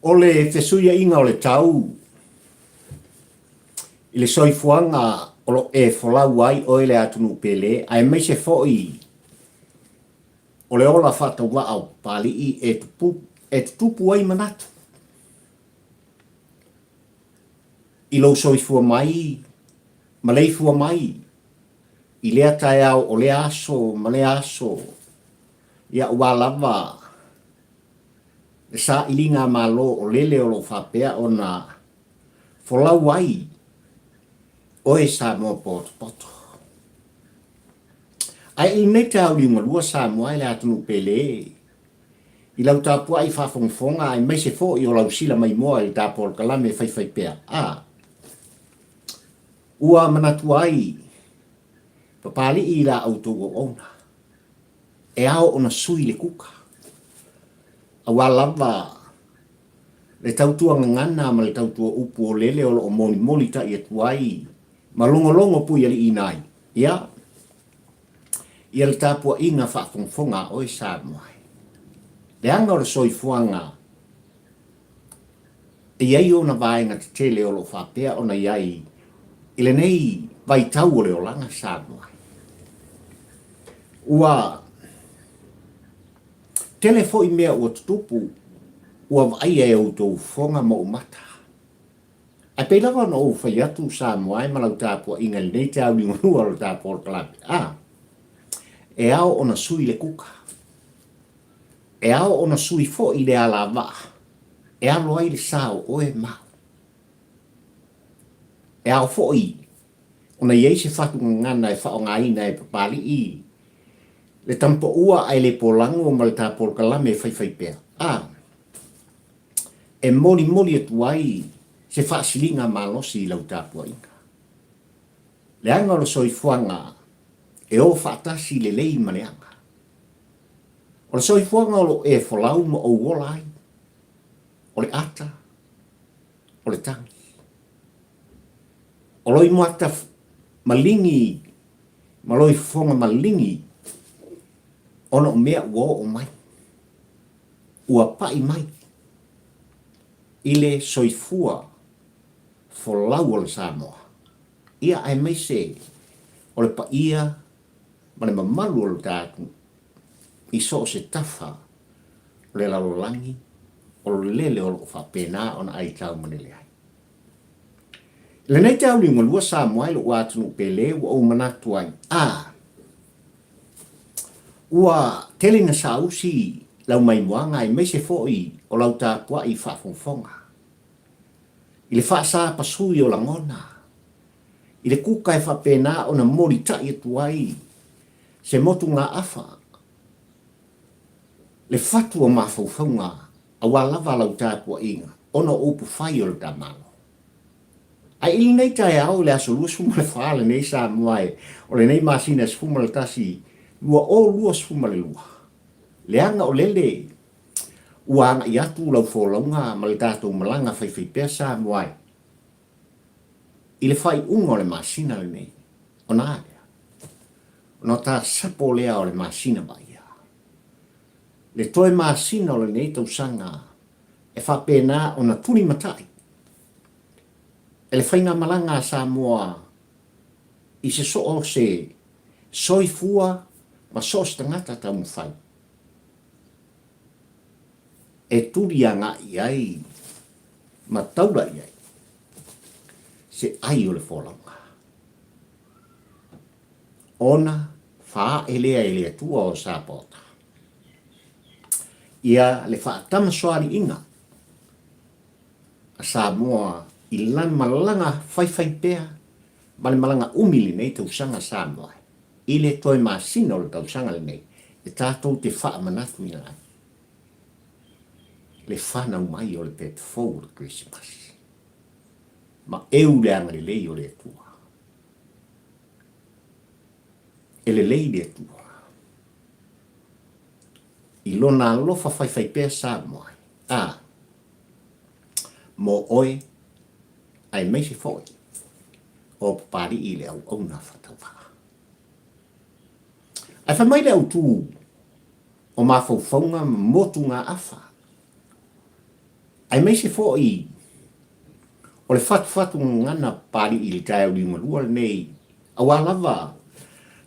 O le fesuia inga o le tau, i le soifuanga o lo e folau ai o ele atunu pele, ai mai se foi o le ola fata wa au pali i e tupu ai manatu. I lo soifua mai, ma leifua mai, i lea tae au o le aso, ma le aso, ia ua lava, e sa ilinga malo o lele o lo whapea o na folau ai, o e sa mo poto poto. Ai i nei tau li ngalua sa moa le atunu pele, i lau tapua i whawhongfonga ai mai se fo i o lau sila mai moa i tapol kalame whai pea. Ua manatu ai, papali i la auto o ona. E ao ona sui le kuka. Awa lava, le tautua ngangana ma le tautua upu o lele o lo moni moli ta i atuai, ma longo longo pui ali inai. Ia, ia le tapua inga whawhongfonga o i sa moai. Le anga o le soifuanga, e iai o na vaenga te tele o lo whapea o na iai, ile nei vai tau o le o langa sa moai. Ua, telefo i mea ua tutupu, ua vai e au tau fonga mo umata. Ai pei lava no u whai atu sa moai malau tāpua inga nei te au linga nua lo tāpua o kalapi. E ao ona sui le kuka. E ao ona sui fo i le ala waa. E alo ai le sao o e mau. E ao fo i. Ona iei se whatu ngana e whao ngā ina e papali i. Le tampo ua ai le polango ma le tāpua o kalame whai pea. E moli moli atu ai se whaasilinga malosi i lau tāpua inga. Le anga o soifuanga e o whaatasi le lei maneanga. O le soifuanga o lo e folau ma o wolai, o le ata, o le tangi. O loi moata malingi, ma loi fonga malingi, ona o mea ua o mai. Ua pai mai. Ile soifua folau o le Samoa. Ia ai mai se, o le pa ia, ma le mamalu o le tātu, i so o se tafa, o le lalolangi, o le lele o lo whapena o na ai tau manele ai. Le nei tau li ngalua Samoa i lo watunu pele ua o manatu ai. Ua telinga sa usi lau mai moanga ai mai se foi o lau tāpua i whawhongfonga. I le whaasa pasui o langona. I le kuka e whapena o na mori tai atu ai. Se motu ngā awha. Le whatu o mawhauwhaunga a walava lau tāpua inga. Ono upu whai o le tamalo. Ai ili nei tai au le aso lua suma le whaale nei sa muai. O le nei masina sfuma le tasi. Lua o lua sfuma le lua. Le anga o lele. Ua anga i atu lau wholaunga ma le tātou malanga whai pea sa muai. I le whai unga o le masina le nei. O nā lea. O nā tā sapo lea o le masina ba ia. Le toi masina o le nei tau sanga. E whapena o na tuni matai. E le whainga malanga sa mua. I se so o se soifua ma sos tangata tau mwhai. E turi anga i ai, ma taura i ai, se ai o le wholanga. Ona wha elea tua o sāpota. Ia le wha tamasoari inga, a sā mua i lan malanga whai pea, ma le malanga umili nei tau sanga sā mua. I le toi masina o le tau sanga le nei, e tātou te wha manatu ina ai. Le whanau mai o le pet forward Christmas. Ma eu le anga le lei o le atua. E le lei le atua. I lona alofa whai pea sā moai. Mo oe, ai mai se foi. O pari i le au na whatau wha. Ai whamai le au tū o mawhauwhaunga motu ngā awha. Ai mai se fo'i, o le fatu ngana pari i le tae o li malua nei, a lava,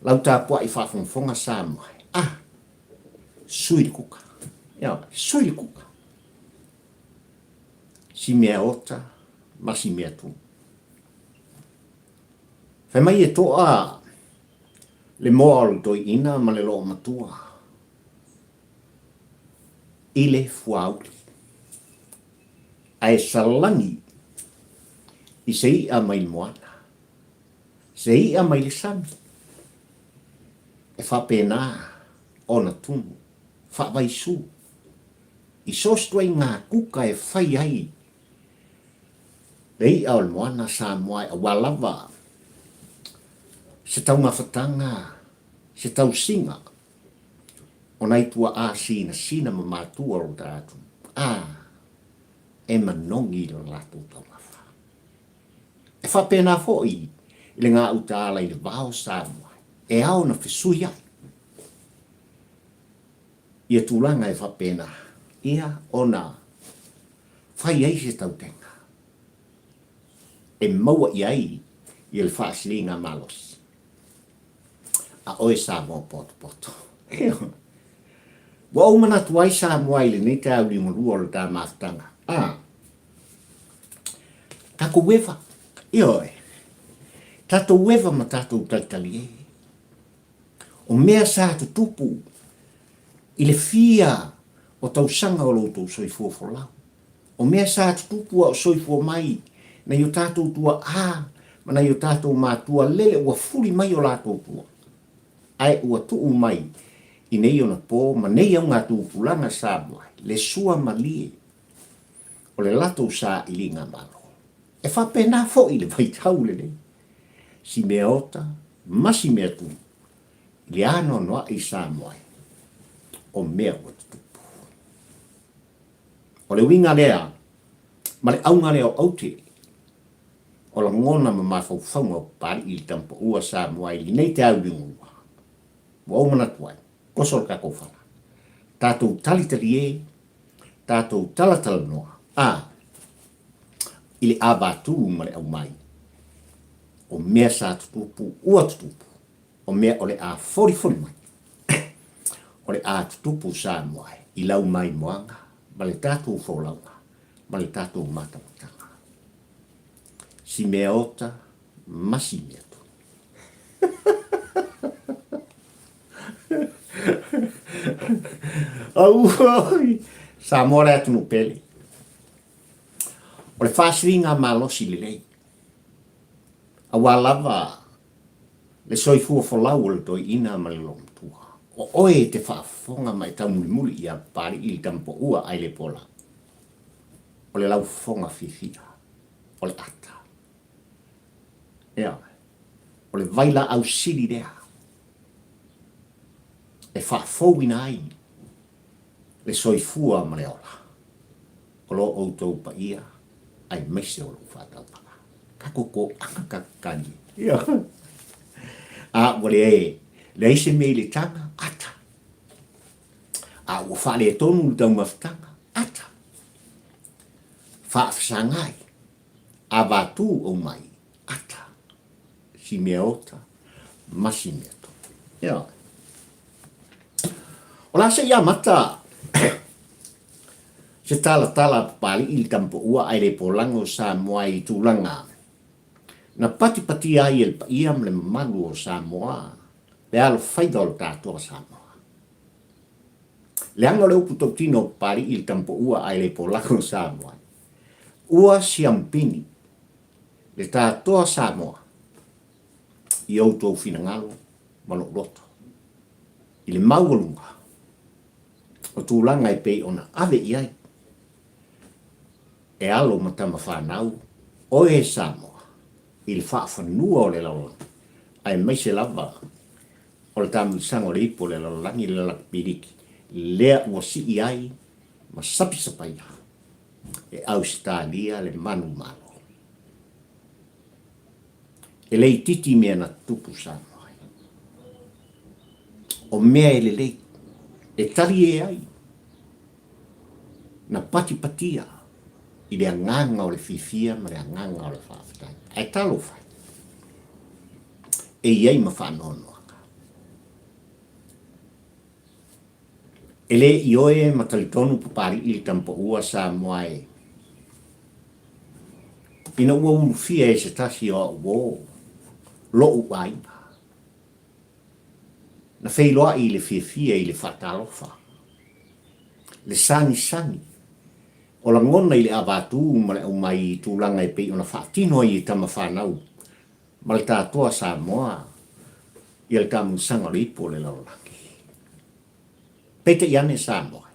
lau tā pua i whafonga sa mai. Sui kuka. Sui kuka. Si mea ota, ma si mea tu. Whai mai e toa le moa alu toi ina ma le loo matua. Ile fuauli. Ai salangi i se ia mai moana. Se ia mai le sami. E whapena ona tunu. Whawaisu. I sostoi ngā kuka e whai ai. Rei au le moana sa moai a walawa. Se tau mawhatanga. Se tau singa. O nei tua sina ma mātua o tātu. E manongi le lato tau mawha. E whapena foi. I le ngā utala i le vao sa moai. E au na whisui ai. Ia tūlanga e whapena. Ia ona whai ai se tau tenga. E maua i ai i le whaasilinga malos. A oe sa mo poto. Wa o mana tuai sa moai le nei tau li ngurua le tā maftanga. Kako wewa. Ioe. Tato wewa ma tato taitali e. O mea sa tu tupu. I le fia o tau sanga o loutou soifua folau. O mea sa tu tupu o soifua mai. Na yo tato tua ma na yo tato mātua lele ua furi mai o lato tua. Ai ua tuu mai. I nei ona pō, ma nei au ngā tūpulanga sa moai. Le sua malie. O le lato sa ili ngā malo. E whapena fo i le vaitau le nei. Si mea ota, masi mea tu. Le ano noa i sa moai. O mea ua tutupu. O le winga lea, ma le aunga lea o aute. O la ngona ma mawhauwhaunga o pari i le tampa ua sa moai. Li nei te au lingua. Wa o mana tuai. Kosol ka kofala. Tātou talitali e, tātou talatala noa. Ile abatu ma le au mai. O mea sa tutupu, ua tutupu. O mea o le a fori mai. O le a tutupu sa moai. I lau mai moanga, ma le tātou folaunga, ma le tātou matamutanga. Si mea ota, masi mea tu. Sa mora atu no pele. O le whaasiringa malosi le lei. A walawa le soifua folau o le toi ina ma le lom tua. O oe te whaafonga mai tau muli i a pari i le tampo ua ai le pola. O le lau fonga fifia. O le ata. O le vaila au siri rea. E whaafouina ai. Le soifua ma le ola. O lo outou pa ia. Ai mese o lo whatau paka. Kako ko anga kakani. Wale e. Le ise mei le tanga. Ata. Ua whale e tonu le tau maftanga. Ata. Whaafisangai. Watu o mai. Ata. Si mea ota. Masi mea to. O la se ia mata. Se tala pali i tampo ua ai le polango sa moa i tūlanga. Na pati ai el pa iam le malu o sa moa. Le alo whaidol tātua sa moa. Le anga le upu tino pali i tampo ua ai le polango sa moa. Ua siampini. Le tātua sa moa. I autou finangalo malo roto. I le maulunga. O tūlanga i pei ona ave i ai. E alo matama whanau, o e Samoa, i le whaaffanua o le lalona. Ai mai se lava, o le tamu sango le ipo le lalangi le lakpiriki. Lea ua si i ai, ma sapi sapaia. E Australia le manu malo. E lei titi mea na tupu Samoa. O mea e le lei. E tari e ai. Na patia. i le anganga o le fifia ma le anganga o le whaafatai. Ai talo whai. E iei ma whanono. E le i oe ma talitonu pupari ili tampo ua sa moae. Ina ua ulufia e se tasi o uo. Lo uai. Na wheiloa i le fifia i le whatalofa. Le sani sani. O la ngona i le abatu ma le umai tūlanga e pei o na whaatino i tama whanau. Ma le tātua sa moa. I le tamu sanga ripo le laulaki. Pete iane sa moa.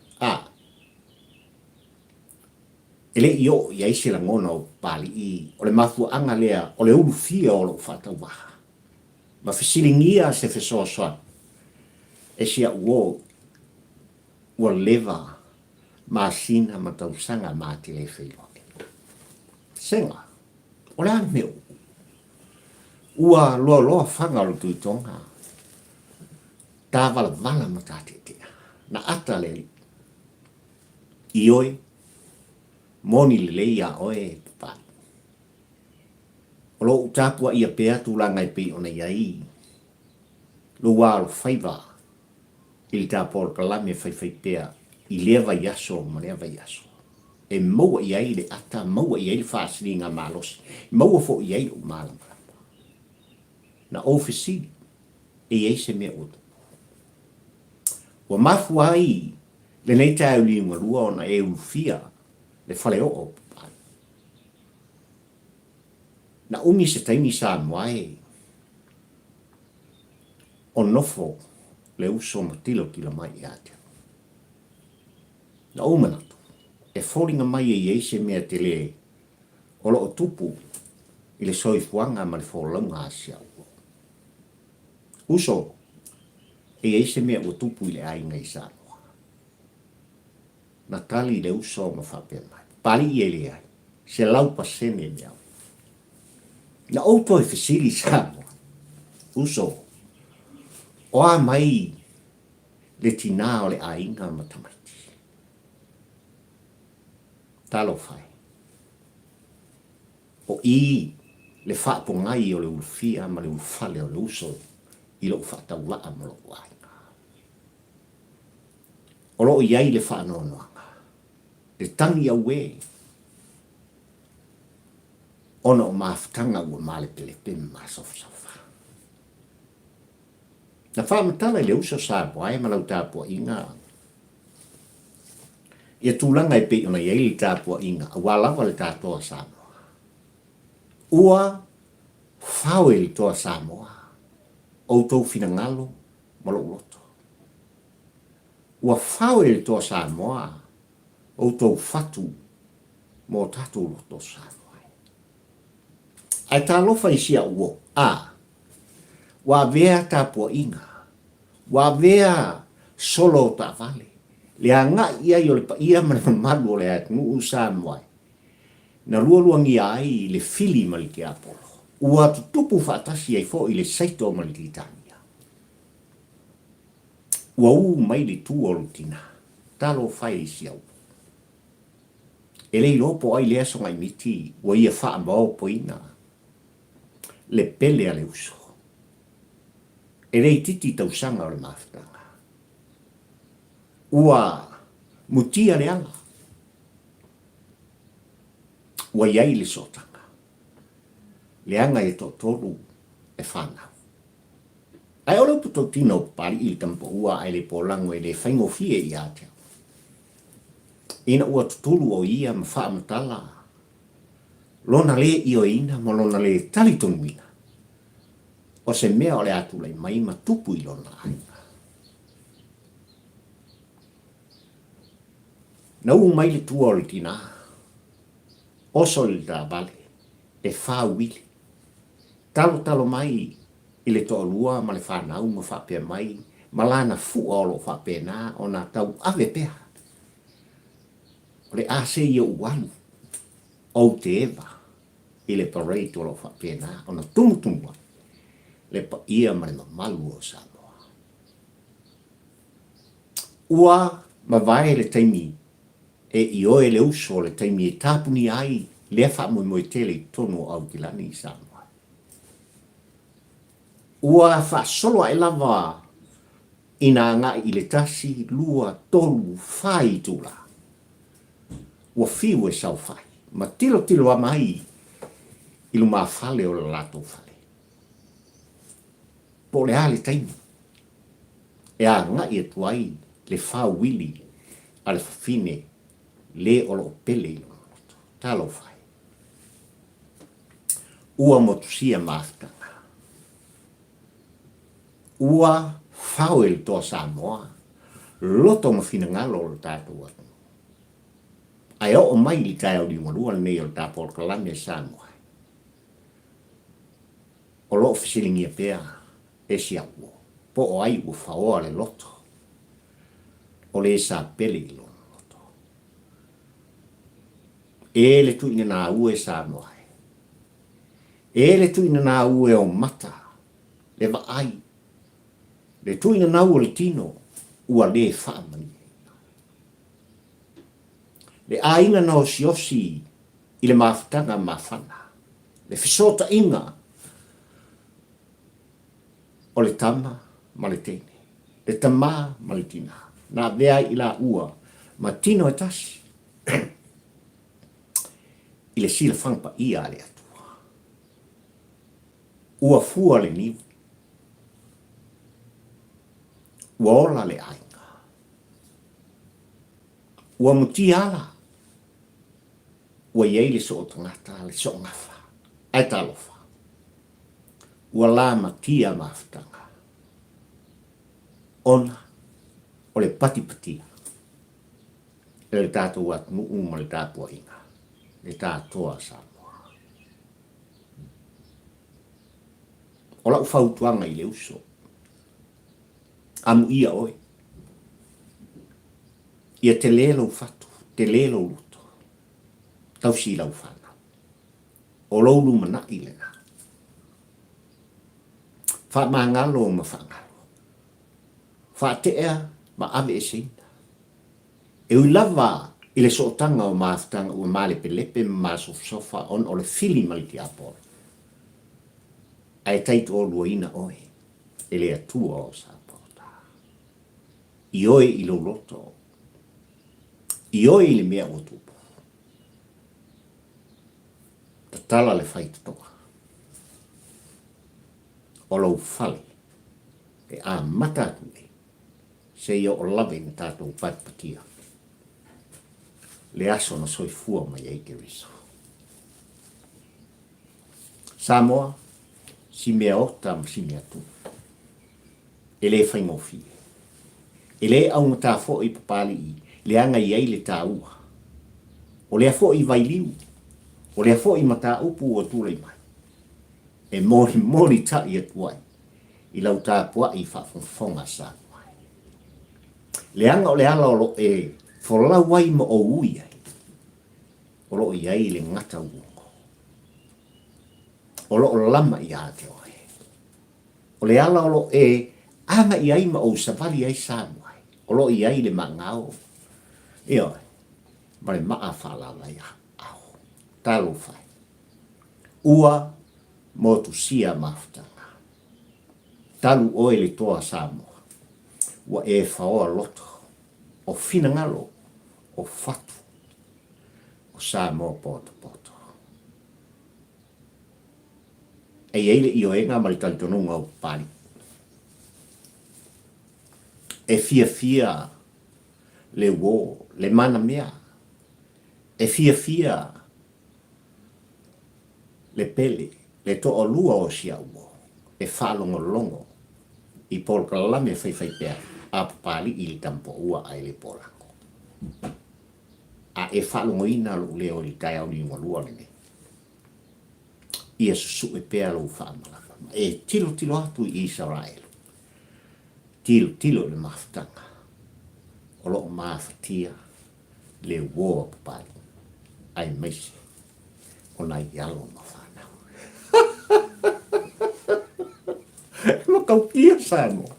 Ele io i aise la ngona o pali i. O le mafua anga lea. O le ulufia o lo whatau waha. Ma fesilingia se fesoa soa. E sia uo. Ua leva. Masina ma tausanga mati le whailoke. Senga. O le ane meo. Ua loa loa whanga o tui tonga. Tā wala wala ma tātetea. Na ata le. Ioi. Moni le leia oe pa. O lo utapua ia pea tūlanga i pei ona iai. Lo wālo whaiva. Ili tāpora kalame whai pea. I leva yaso ma leva yaso. E maua iai le ata, maua iai le whaasiri ngā mālosi. Maua fo iai o mālama. Na ofisi. E iai se mea oto. Wa mafu ai. Le nei tāu li ngarua o na e ulufia. Le whale o. Na umi se taimi sa moae. O nofo. Le uso matilo tila mai i atea. Na umanatu. E fōringa mai e eise mea te le. O lo o tupu. I le soifuanga ma le fōlaunga asia. Uso. E eise mea o tupu i le ainga i sa. Na tali le uso ma whapea mai. Pali i ele ai. Se lau pasene mea. Na auto e fesili sa. Uso. O a mai. Le tina o le ainga ma tamaiti. Talo fai. O i le whaapongai o le ulfia ma le ulfale o le uso. I lo whaataulaa ma lo ainga. O lo iai le whaanonoanga. Le tangi au e. Ona o maafutanga ua male pelepe ma sofa. Na whaamatala le uso sāpua e malau tāpua inga. Ia tūlanga e pei ona iei le tāpua inga. A walawa le tātoa Samoa. Ua whaue le toa Samoa. O tau finangalo malo uloto. Ua whaue le toa Samoa. O tau fatu mo tatu uloto Samoa. Ai tā lofa i sia uo. Wa vea tāpua inga. Wa vea solo ta vale. Le anga ia yo le pa ia ma malu le at nu Samoa. Na lualuangi ai le fili ma le ke apolo. Ua tutupu whaatasi ai fo i le saito ma le titania. Ua mai le tu o lutina. Talo fai i sia uo. E lei lopo ai le aso ngai miti. Ua ia wha mao po ina. Le pele a le uso. E rei titi tausanga o le mafutanga. Ua mutia le anga. Ua iai le sotanga. Le anga e totoru e whanau. Ai olo puto tino pari i tampo ua ai le polango e le whaingofie i atea. Ina ua tutulu o ia ma wha matala. Lona le i o ina ma lona le talitonuina. O se mea o le atu lai mai ma tupu i lona aina. Na mai le tua o le tina. Oso le da vale. E wha wili. Talo mai i le toa lua ma le whanau ma whapea mai. Ma lana fu o lo whapea na o na tau ave pea. O le ase i o uanu. O te eva. I le parade o lo whapea na o na tumutumua. Le pa ia ma le mamalu o Samoa. Ua ma vai le taimi e i oe le uso le taimi e tapuni ai le fa mo mo tele tono au kilani Samoa. Ua fa solo ai lava ina nga i le tasi lua tolu fai tula. Ua fiu e sau fai. Ma tilo tilo a mai ilu maa fale o le lato fale. Po le ale taimi. E a nga i e tuai le fa wili a le fine le o lo pele ilo. Talo fai. Ua motusia maftanga. Ua fau el to Samoa. Loto ma fina ngalo o le tātou atu. Ai o mai li kai au di morua nei o le tāpol kalame Samoa. O lo fisilingi e pea e si au. Po o ai u faoa le loto. O le sa pele ilo loto. E le tu ina na ue Samoa. E le tu ina na ue o mata. Le va ai. Le tu ina na ue le tino. Ua le whaamani. Le aina na osi i le mawhitanga mawhana. Le fisota inga o le tama ma le tene. Le tama ma le tina. Na vea i la ua ma tino e tasi. I le sila whangpa ia le atua. Ua fua le niu. Ua ola le ainga. Ua muti ala. Ua iei le so o tangata le so ngafa. Ai talofa. Ua la matia maftanga. Ona o le pati patia. E le tātou at nuu ma le tātua inga. Le tātua Samoa. O lau whautuanga i le uso. Amu ia oi. Ia te lelo fatu. Te lelo luto. Tau si lau whana. O loulu mana i le na. Wha mangalo ma whangalo. Wha te ea ma ave e seina. E ui lava i le sootanga o maaftanga ua male pelepe ma sofa on o le fili maliti apore. Ai taitu o luaina oe. E le atua o sapota. I oe i lo loto. I oe i le mea o tupu. Tala le whaita toa. O lau fale. E a matatu e. Se ia o lawe ni tātou patpatia. Le aso na soi fua mai eike riso. Samoa, si mea ota ma si mea tu. E le whaingofi. E le au ngata fo i papali i. Le anga i eile tā ua. O le a fo i vailiu. O le a fo i mata upu o tūrei mai. E mori ta i atuai. I lau tā pua i whafonga sa. Le anga o le ala o lo e wholau wai mo o ui ai. O lo i ai le ngata uongo. O lo o lama i a te oe. O le ala o lo e anga i ai ma o savali ai Samoa. O lo i ai le mangao. E oe. Ma le maa whalala i au. Talo fai. Ua mo tu sia maftanga. Talu oe le toa Samoa. Ua e whaoa loto. O fina ngalo. O fatu. O Samoa poto poto. E eile i o e ngā maritantonunga o pari. E fia le wo, le mana mea. E fia le pele, le to o lua o sia uo. E whalongo longo. I polka lame whai pēr. A pali i le tampo ua ai le polango. A e whalongo ina lo leo li tai au ni ngolua le ne. Ia susu e pēr lo whaamala. E tilo atu i Israel. Tilo le maftanga. O lo maftia le woa papali. Ai meisi. O nai yalo mawhanau. Kau kia Samoa.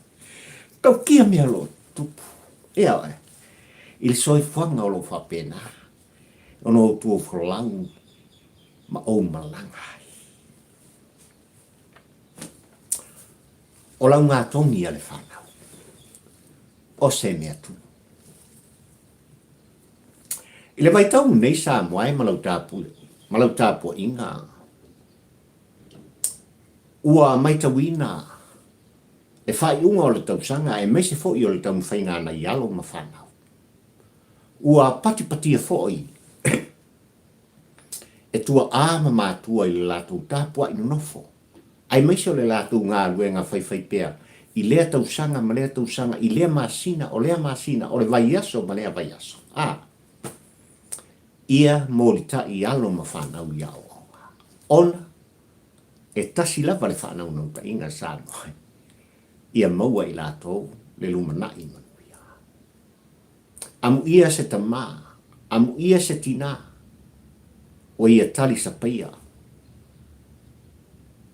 Kau kia mea lo tupu. Ea oe. il soifanga o lo whapena. Ono tua whalau ma o malangai. O lau ngā tongi ale whanau. O se mea tu. I le vai tau nei sa moai malau tāpua inga. Ua mai tawina. E whai unga o le tausanga e meise fo i o le tau mwhainga na ialo ma whanau. Ua pati fo i. E tua ama mātua i le lātou tāpua ino nofo. Ai meise o le lātou ngā luenga whai pēr. I lea tausanga ma lea tausanga. I lea masina o lea masina. O le vai aso ma lea vai aso. Ia molita i alo ma whanau i au. Ona, e tasi lava le whanau nau ta inga sa moe. Ia maua i lātou le lumana i manuia. Amu ia se tamā, amu ia se tina, o ia tali sa paia.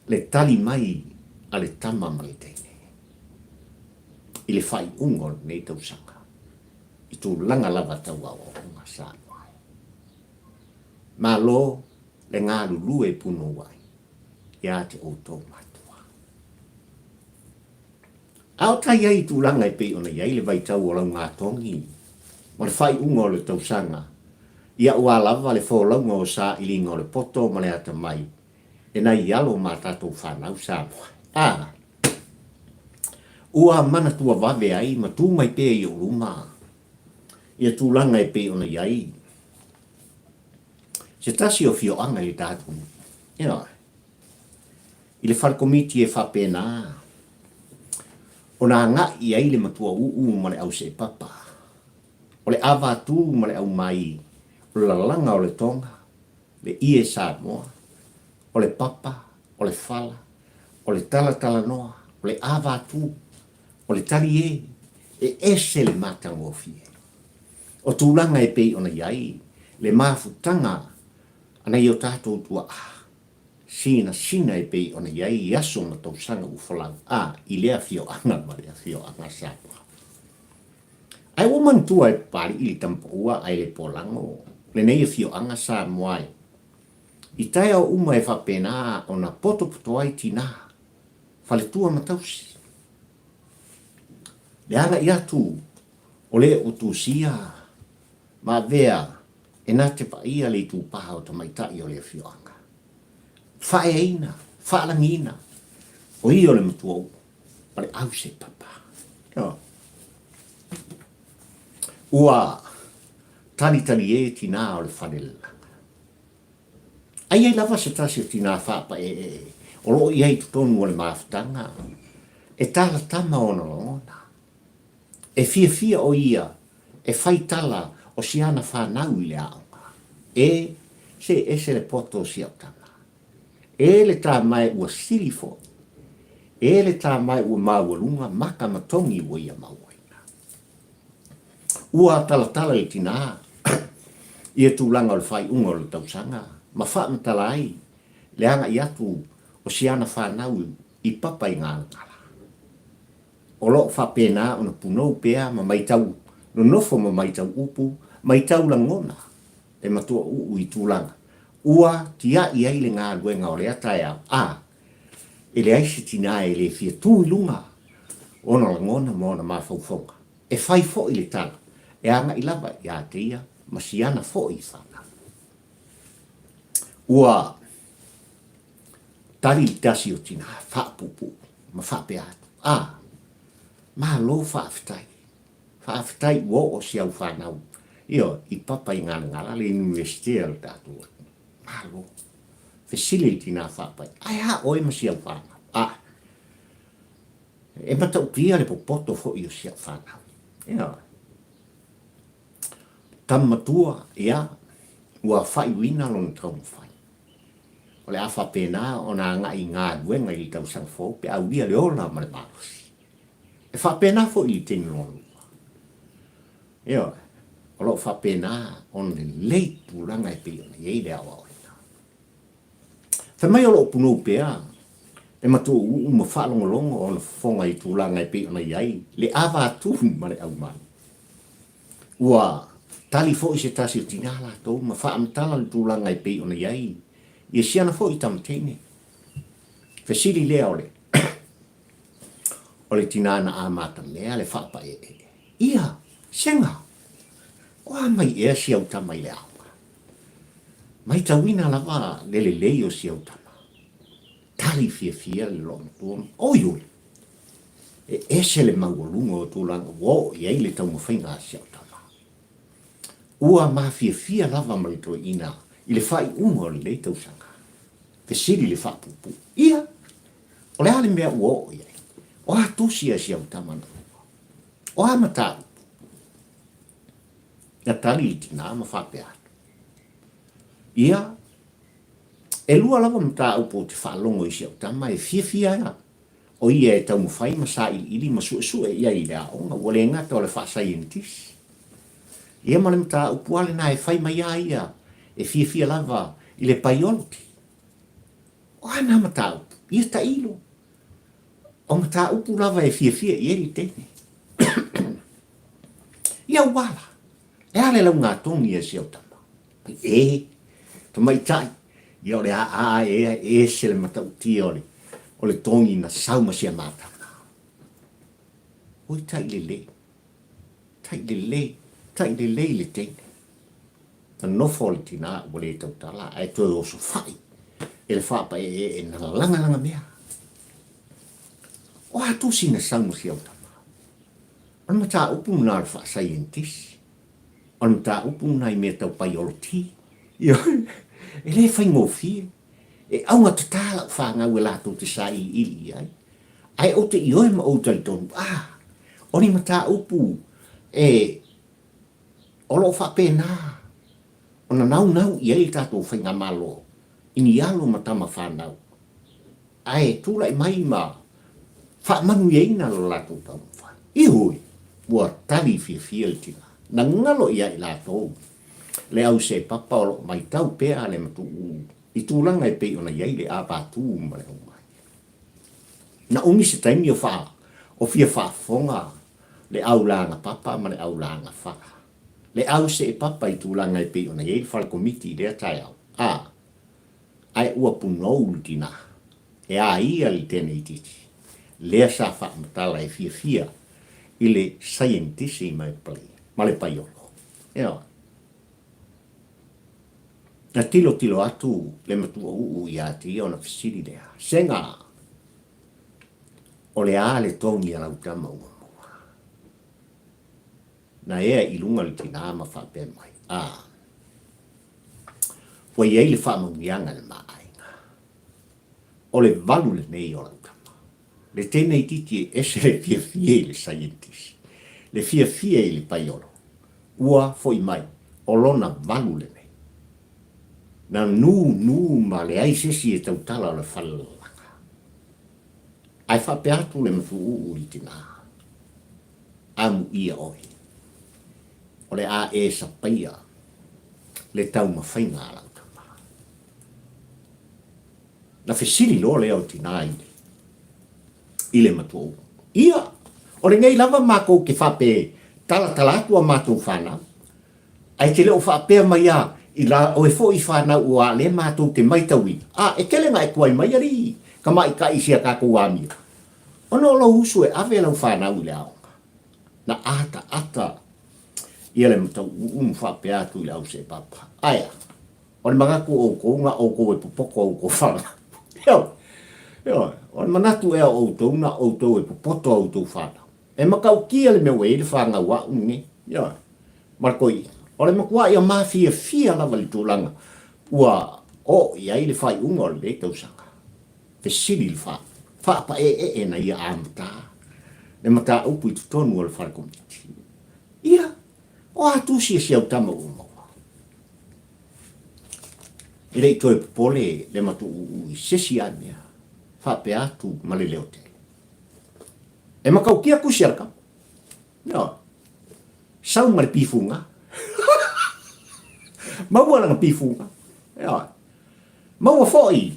Le tali mai a le tama mai teine. I le whai ungol nei tausanga. I tu langa lava tau au o unga sa moe. Ma lo le ngā lulu e puno wai. Ia te o tō matua. Ao tai ai tu langa e pe ona iai le vai tau o lau ngā tongi. Ma le whai unga o le tausanga. Ia ua lava le wholaunga o sa ilinga o le poto ma le ata mai. E nai ialo ma tatou whanau sa moa. Ua mana tua vave ai ma tu mai pe i o luma. Ia tu langa e pe ona iai. Se tasi o fio anga i tātou. I le wharakomiti e whapena. O nā ngā i ai le matua ma le au se papa. O le awa tū ma le au mai. O le langa o le tonga. Le ie sa moa. O le papa. O le whala. O le tala noa. O le awa tū. O le tali e. E ese le mātango fie. O tūlanga e pei ona iai. Le māfutanga. Ana i o tātou tua sina e pei ona iai i aso na tau sanga u whalau. I lea fio anga ma lea fio anga sāpua. Ai o mantua e pari i li tampaua ai le polango. Le nei e fio anga sā moai. I tai au uma e whapena o na poto ai tina. Whale tua matausi. Le ana i atu o le o tu sia. Ma vea. E nā te paia le tū paha o tamaitai o le whioanga. Whae eina, whaalangina, o i o le matua upo, pa le au se papa. Ua tali e tina o le whanelanga. Ai lava se tasi o tina whapa o loo i ai tutonu o le mawhitanga. E tala tama ona lona. E fia o ia, e whaitala o siana whanau i le aonga. Se le poto o siautanga. Le tā mai ua silifo. Le tā mai ua maualunga maka matongi ua ia mauaina. Ua tala i tina. Ia tūlanga o le whai unga o le tausanga. Ma whaamtala ai. Le anga i atu o siana whanau i papa i ngā ngala. O lo whapena o na punou pea ma maitau. No nofo ma maitau upu. Mai tau langona, e matua i tūlanga. Ua tia i ai le ngā luenga o le atai au. E le aisi tina e le fia tū i lunga. Ona langona mo na mawhauwhonga. E whai fo i le tala. E anga i lava i a te ia, ma siana fo i whana. Ua tari i tasi o tina, whaapupu, ma whape atu. Ma lo whaafitai. Whaafitai wo o siau whanau. Io, i papa i ngala le universitea le tātua. Malo. Facility nā whapai. Ai oi ma siau whanau. E matau pia le popoto fo i o siau whanau. Io. Tamatua, ua whai wina lona tau mwhai. O le awha pēnā o nā ngā duenga i tau sang fo, pe au lia le ola ma le marosi. E wha pēnā fo i teni lonu. Io. O lo fa pena on le leitu langa e pia i eile awa oina. Fa mai o lo puno pea, e matu uma whaalongolongo o na fonga i tūlanga e pia i ai, le awa atu ma le au mani. ua tali fo se tasi tinala to ma fa am tala tu langa i pe ona yai ia siana fo i tamtene fesili le ole ole tinana a mata mea le fa pa ia senga o mai e sia uta mai le au mai tawina lava le o sia uta tali fia le long tu o yo e se le mangolungo tu langa wo ia le tau mo fainga sia uta ua mafia lava mai to ina i le fai ungo le tau sanga fesili le fa pupu ia o le ale mea ua ia o a tusia sia uta mana o a mata na tali i tina ma fa pe atu ia e lua lava mata upo te fa longo i sia uta ma e fia ia o ia e tau mo fai ma sa ili ma su ia i le aonga o le ngata o le fa scientist ia ma le mata upuale na e fai mai ia e fia lava i le paiolti o ana mata upu ia ta ilo o mata upu lava e fia ia li tene ia wala e ale lau ngā tongi e sia utama to mai tai ia ole e se le mata uti o le tongi na sauma sia mata oi tai le le tene ta no folti na wale tau tala ai to o so fai ele fa pa e na langa mea o atu sina sauma sia utama on mata upu na fa scientist on mata upu na i meta biology io ele fai ngofi e au nga tala fa nga wela to te sai ili ai o te io ma o te ton oni mata upu o lo fa pena ona nau ia i tato fai nga malo ini alo matama fa nau ai tu lai mai ma fa manu ye na lo la tu tau fa i hui bua tali fia tina na ngalo ia i la to le au se papa o mai tau pe ale matu i tu langa i pe ona ia i le a pa tu ma le mai na umi se taimi o fia fa fonga le au langa papa ma le au langa fa le au se papa i tu langa i pe ona ia i fal komiti le tai au ai ua punou tina e a ia li tene i titi le sa fa matala e fia i le scientist i mai play ma le paiolo na tilo atu le matua i ati ona fisiri lea senga o le a le tongi ala utama ua na ea i lunga li tina ma fa pe mai wa iei le fa mangianga le maainga o le valu le nei o la utama le tene i titi ese le fia le scientist le fia i le paiolo ua foi mai o lona valu le nei na nu ma le ai sesi e tautala o le falalaka ai fa pe atu le matu i tina amu ia oi o le a e sa paia le tau mawhainga ala utama na fesili lo leo tina i le matu ia o le ngei lava mako ke fape tala atua matu whana ai te leo whapea mai a i la o e fo i whana ua le matu te maitawi e kele ngai kuai mai ari ka mai ka isia ka kuami ono lo usu e ave lau whana u le aonga na ata ia le mata whapea atu i le au se papa aia o le magaku o kounga o ko e pupoko o ko whana o le manatu ea o touna o tau e pupoto o tau whana e makau kia le mewe i le whanga wa unge markoi o le makua ia mafia lava li tūlanga ua o ia i le whai unga o le tausanga te siri le wha e na ia amata le mata upu i tutonu o le whare komiti ia o atu si au tama umawa i le itoe pole le matu i sesi amia wha pe atu ma le leo te e makau kia kusi alka sau ma le pifunga maua langa pifunga maua foi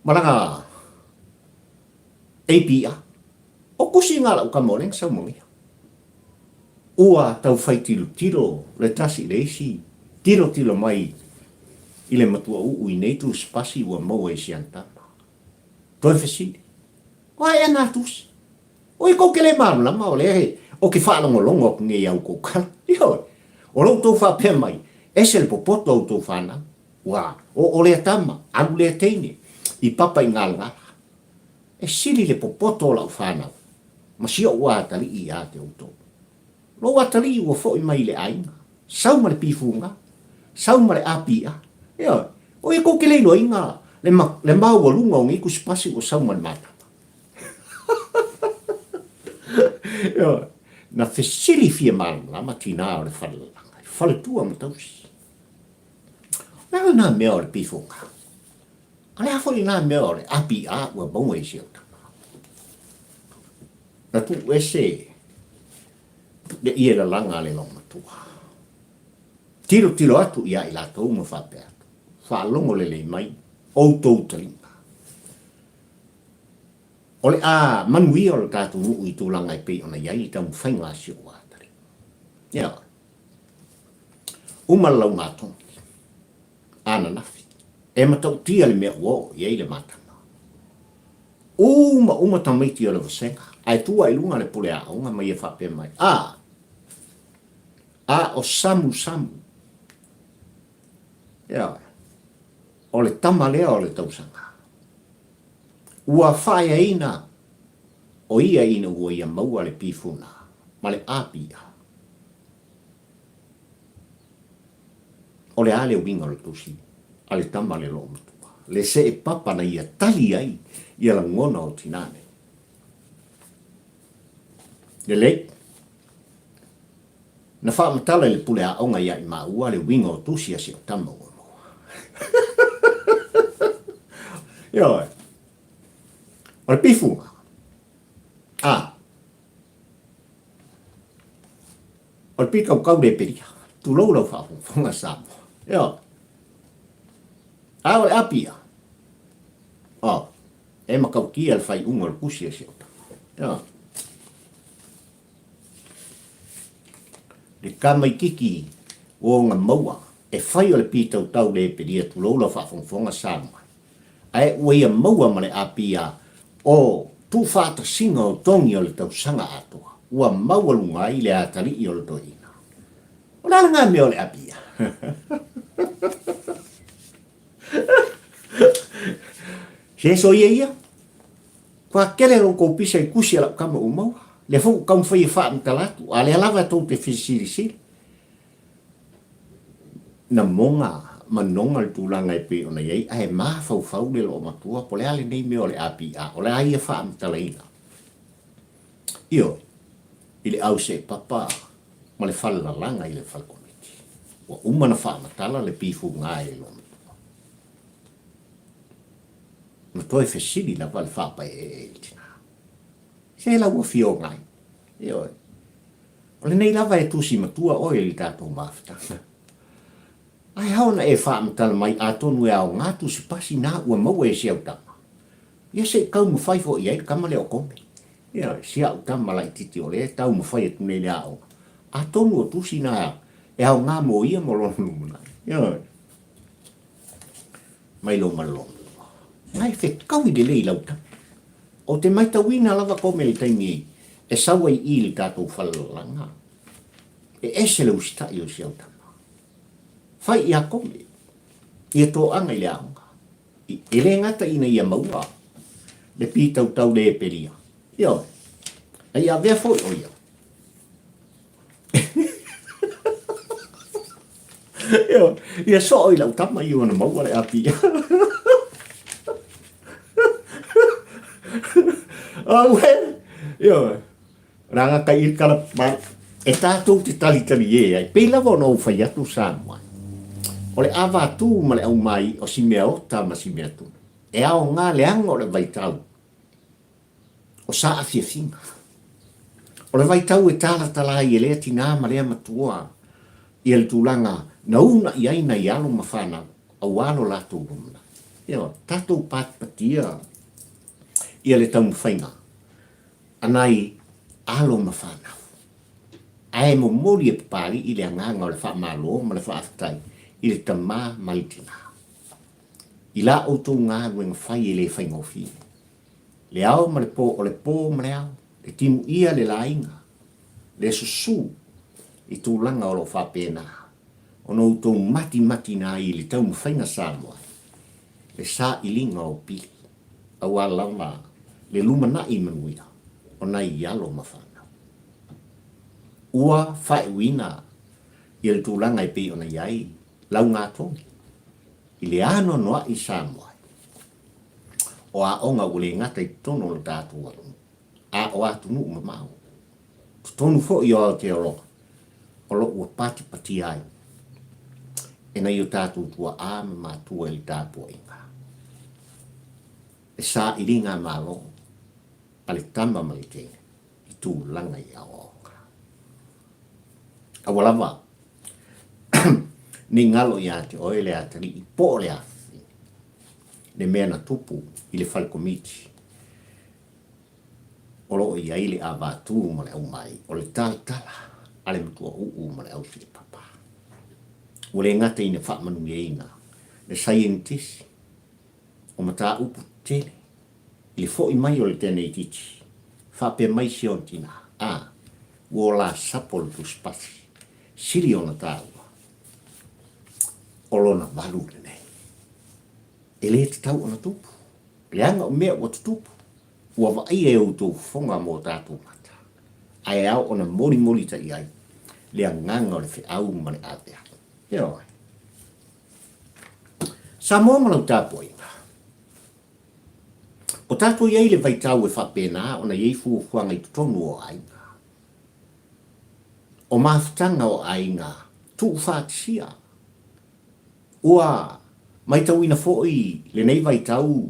malanga APA O kusi ngala o kamoreng sa mongi. Ua tau fai tilo le tasi le isi tilo mai i le matua uu i nei tu spasi ua maua i siantama. Toi fesili. Wa e ana tusi. O i kokele maru lama o le he o ki whaalongolongo nge iau kokala. Iho, o lau tau wha pe mai, ese le popoto au tau whana. Wa, o le atama, alu le teine, i papa i ngala. E sili le popoto lau whana. Ma sio ua atali i a te auto. Lo atali ua fo i mai le ainga. Sau ma le pifunga. Sau ma le apia. Iho, o i kokele ilo inga. Le mau o lunga o ngiku spasi o sau ma le mata. Na fesili fia malu lama tina o le whalelanga. Whale tua ma tausi. Nara nā mea o le pifunga. Ale hafoli nā mea o le api a ua bonga i siau tama. Na tu ese le ia la langa le longa tua. Tiro atu ia i la tau ma whape atu. Whalongo le mai. Outou talinga. Ole a manuia o le tātou nuu i tūlanga i pei ona iai i tau whainga si o atari. Ia. Umalau ngā tongi. Ana nafi. E matau tia le mea uo iai le matanga. Uma tamaiti o le vasenga. Ai tua i lunga le pule a onga mai e whape mai. A o samu. Ia. O le tamalea o le tausanga. Ua whaia ina, o ia ina ua ia maua le pifuna, ma le apia. O le ale winga le tusi, a le tama le lo matua. Le se e papa na ia tali ai, ia la ngona o tinane. Le lei, na wha matala le pule a onga ia i maua le winga o tusi a si o tama ua maua. Ioi. O le pifunga. O le pika kau le peria. Tu lau whaafonga samo. Ia. O le apia. E makau kia le whai unga le kusia siota. Ia. Le kamai kiki o ngā maua. E whai o le pita tau le peria tu lau whaafonga samo. Ai ua maua ma le apia. O tu whata singa o tongi o le tau sanga atua. Ua maua i le atari i o le toina. O nana ngā mea o le apia. Se so ia. Kua kere ro ko pisa i kusi ala kama o maua. Le fo kam fai fa mtalatu. Ale lava to te fisiri. Na monga manonga le tūlanga i pe ona iei, ai maa fau le lo matua, po le ale nei mea o le api a, o le aia wha amtalaina. Io, i le au se papa, ma le whala langa i le whala komiti. Wa umana wha amatala le pifu ngā e lo matua. Ma toi fesili la wale wha pa e tina. Se la ua fio ngai. Io, o le nei lava e tusi matua oe li tātou mafutanga. Ai hao na e whaamtala mai a tonu e ao ngātu si pasi nā ua maua e si au tama. Ia se kau mu whai fo i ai kama leo kome. Ia si au tama lai titi o le tau mu whai e tune le ao. A tonu o tusi nā e ao ngā mo ia mo lonu lumuna. Ia. Mai lo malonu. Ngai whe kau i de lei lau tama. O te mai tawina lava kome le taimi e sawa i ili tātou whalalanga. E ese le ustai o si au tama. Fai ia kome, ia tō anga i le aunga. I le ngata ina ia maua, le pītau tau le peria. Ia, a ia vea fōi o ia. Ia so oi lau tama i ona maua le api. Aue, ia, ranga kai i kala ma, e tātou te tali e ai, pēla wano u whai atu sāmua. O le awa tū ma le au mai o si mea ota ma si mea tū. E ao ngā leanga o le vaitau. O sa a fia finga. O le vaitau e tāla tala i e lea tina ma lea matua. I le tūlanga na una i aina i alo ma whana au alo lato rumna. Ia, tatou pat patia. I le tau mwhainga. anai alo mafana. Ai mo mori e papari i le anganga o le wha malo ma le wha aftai i le tamā malitina. I la o tō ngā ruenga whai e le whai ngofi. Le ao ma le pō o le pō ma le ao, le timu ia le lainga, le susu i tō langa o lo wha pēnā. Ono tō mati nā i le tau mwhainga Samoa. Le sā i linga o pili. Awa lama le lumana i manuia. O nai ialo mawhana. Ua whae wina i le tūlanga i pei ona iai. Lau ngā tongi. I le ano noa i Samoa. O a onga ule ngata i tono le tātua. A o atu nuu mamau. Tonu fo i o Aotearoa. O lo ua pati ai. E nei o tātou tua a me mātua i tāpua inga. E sā i ringa mālo, pale tamba mai tēne, i tū langa i aonga. Awalawa, ni ngalo i ate oe le atari i pō le afi, ne mea na tupu i le whalikomiti. Olo i aile a vātū ma le au mai, o le tala, ale mtua ma le au si papa. Ule ngata ina whaamanu e ina, le scientist, o mata upu tele, le fo i mai o le tene i titi, whape mai si on tina, uola sapol tu spasi, siri ona tāua, olona walu le nei. E le te tau ona tupu, le anga o mea o tupu, ua wa ai e o tō whonga mō tātou mata, ai au ona mori ta i ai, le anganga o le whi au ma le ātea. Yo. Sa mo malau tāpua inga. O tāpua iei le vaitau e whapena o na iei fuafuanga i tutonu o ainga. O mafutanga o ainga, tu whaatisia. Ua, mai tau ina foi le nei vaitau,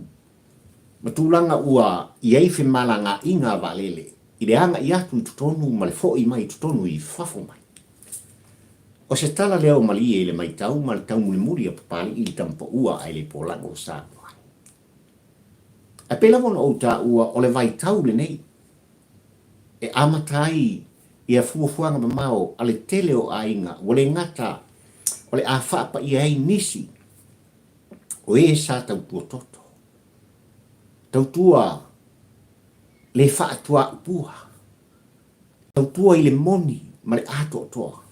matulanga ua iei whemalanga inga valele, i le anga i atu i tutonu ma le foi mai i tutonu i whafo mai. O se tala leo mali e le mai tau ma le tau muri a papali i le tampa ua ai le pōlanga o Samoa. A pela wona o tā ua o le vai tau le nei. E amatai i a fuafuanga mamao a le tele o ainga o le ngata o le a whaapa i ai nisi o e sa tau tua toto. Tau tua le whaatua upua. Tau tua i le moni ma le ato toa.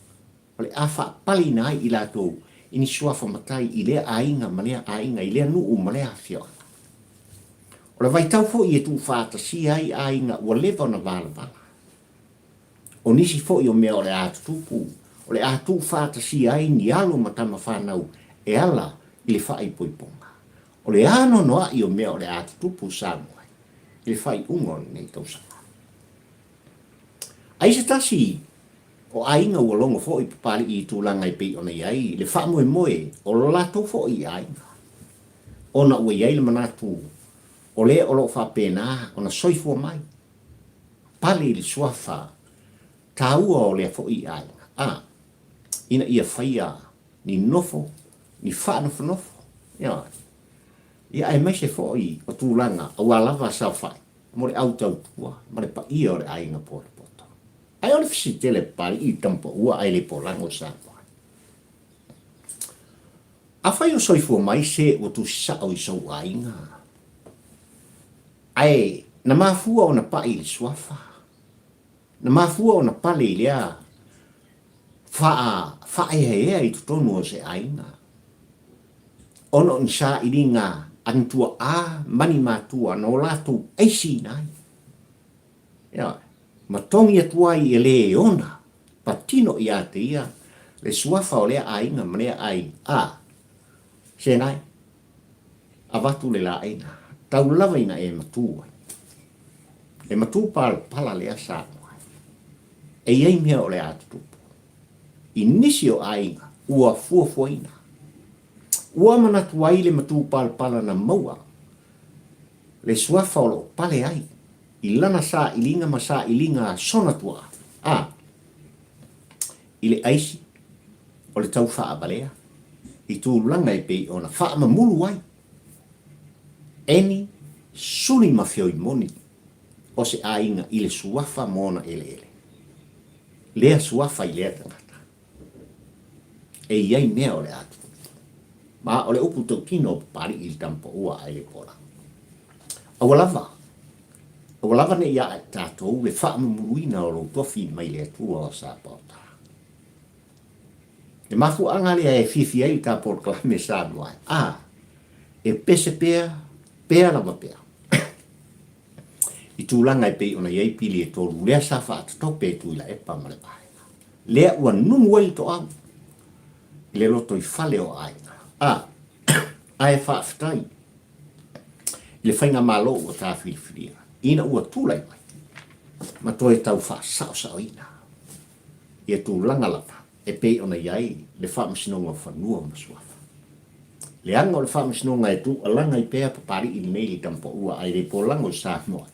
O le awha pali nai i lato ini suafa matai i lea ainga ma lea ainga i lea nuu ma lea whio. O le vaitau fo i e tu whaata si ai ainga ua lewa na vala. O nisi fo i o mea o le atu tupu. O le atu whaata si ai ni alo matama whanau e ala i le whai poiponga. O le ano noa i o mea o le atu tupu Samoa. I le whai ungon nei tausanga. Ai se tasi o ainga ua longa fo i papali i tūlanga i pei ona iai, le wha moe, o lo lato fo i ainga. Ona ua iai le manatu, o le o lo wha pēnā, ona soifua mai. Pali le suafa, tā ua o lea fo i ainga. Ina ia whaia, ni nofo, ni wha nofo. Ia ai mai se fo i o tūlanga, a walawa sa whai, mo le au tau tua, ma le pa ia o le ainga pole. Ai ole fisitele pari i tampo ua ai le polango Samoa. A whai o soifua mai se o tu sao i sau ainga. Ai, na mafua o na pa i le suafa. Na mafua o na pale i lea. Wha ea i tutonu o se ainga. Ono ni sa i ringa antua a mani matua no lato eisi nai. Ma tongi atuai e le ona, patino i ate ia, le suafa o lea ainga ma lea ai, se ngai, a watu le la aina, tau lava ina e matua. E matu pala lea Samoa. E iei mea o le atu tupu. I nisi o ainga, ua fuafuaina. Ua manatuai le matu pala na maua, le suafa o lo pale ai. I lana sa ilinga ma sa ilinga sonatua. I le aisi, o le tau wha abalea, i tū langa i pei o na wha mamulu ai. Eni, suni mawhioi moni, o se ainga i le suafa mona ele. Lea suafa i lea tangata. E iai mea o le atu. Ma o le upu tau kino pari il tampo ua ai le pola. Awalava. Awalava ne ia tātou le wha mumuruina o lo tofi mai le atua o sa pauta. E mafu anga lea e fifi ai ka por klame sa duai. E pese pea lava pea. I tūlanga i pei ona iei pili e tōru. Lea sa wha atatope e tuila e pa male pae. Lea ua numu ai to au. Le loto i fale o ai. Ai wha aftai. Le whainga malo o tā whiriwhiria. Ina ua tūlai mai. Ma toi tau wha sao ina. Ia tūlanga lava. E pei ona iei le wha masinonga whanua masuafa. Le anga o le wha masinonga e tu alanga i pea papari i nei li tampo ua ai le polango i sa moa.